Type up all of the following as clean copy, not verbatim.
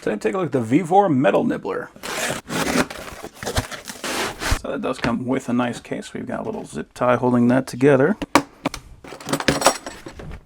Today, take a look at the VEVOR metal nibbler. So that does come with a nice case. We've got a little zip tie holding that together.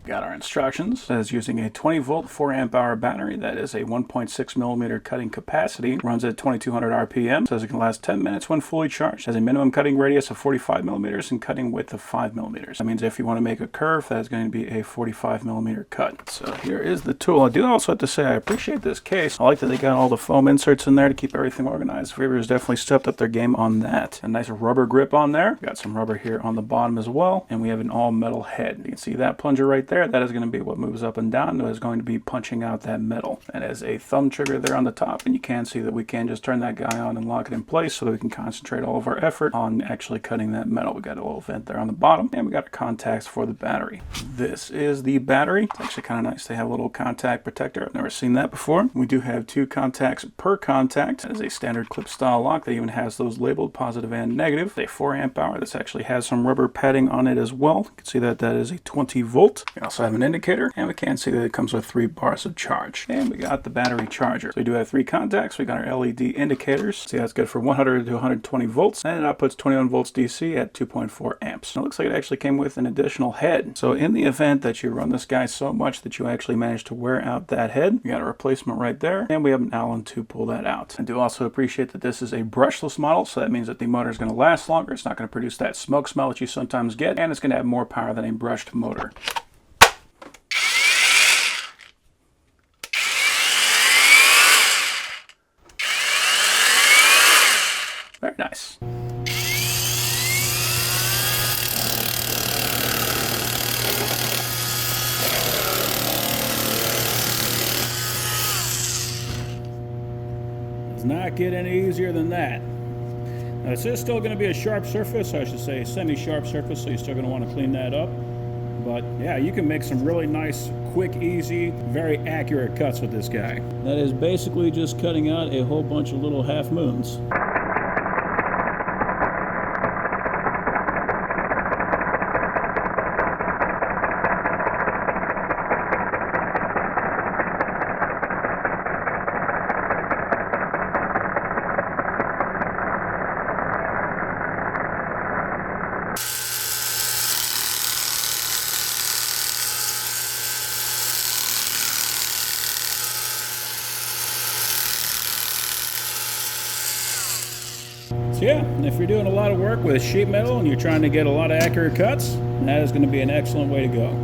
Got our instructions. It says using a 20 volt 4 amp hour battery that is a 1.6 millimeter cutting capacity, runs at 2200 RPM. Says it can last 10 minutes when fully charged. Has a minimum cutting radius of 45 millimeters and cutting width of 5 millimeters. That means if you want to make a curve, that's going to be a 45 millimeter cut. So here is the tool. I do also have to say I appreciate this case. I like that they got all the foam inserts in there to keep everything organized. VEVOR has definitely stepped up their game on that. A nice rubber grip on there. Got some rubber here on the bottom as well. And we have an all metal head. You can see that plunger right there. That is going to be what moves up and down. That is going to be punching out that metal. And as a thumb trigger there on the top, and you can see that we can just turn that guy on and lock it in place so that we can concentrate all of our effort on actually cutting that metal. We got a little vent there on the bottom, and we got contacts for the battery. This is the battery. It's actually kind of nice. They have a little contact protector. I've never seen that before. We do have 2 contacts per contact. That is a standard clip style lock that even has those labeled positive and negative. A 4 amp hour. This actually has some rubber padding on it as well. You can see that that is a 20 volt. We also have an indicator, and we can see that it comes with 3 bars of charge. And we got the battery charger. So we do have 3 contacts. We got our LED indicators. See, that's good for 100 to 120 volts, and it outputs 21 volts DC at 2.4 amps. Now, it looks like it actually came with an additional head. So in the event that you run this guy so much that you actually manage to wear out that head, we got a replacement right there, and we have an Allen to pull that out. I do also appreciate that this is a brushless model, so that means that the motor is going to last longer. It's not going to produce that smoke smell that you sometimes get, and it's going to have more power than a brushed motor. Very nice. Does not get any easier than that. Now, this is still going to be a sharp surface, I should say a semi-sharp surface, so you're still going to want to clean that up. But yeah, you can make some really nice, quick, easy, very accurate cuts with this guy. That is basically just cutting out a whole bunch of little half moons. So yeah, if you're doing a lot of work with sheet metal and you're trying to get a lot of accurate cuts, that is going to be an excellent way to go.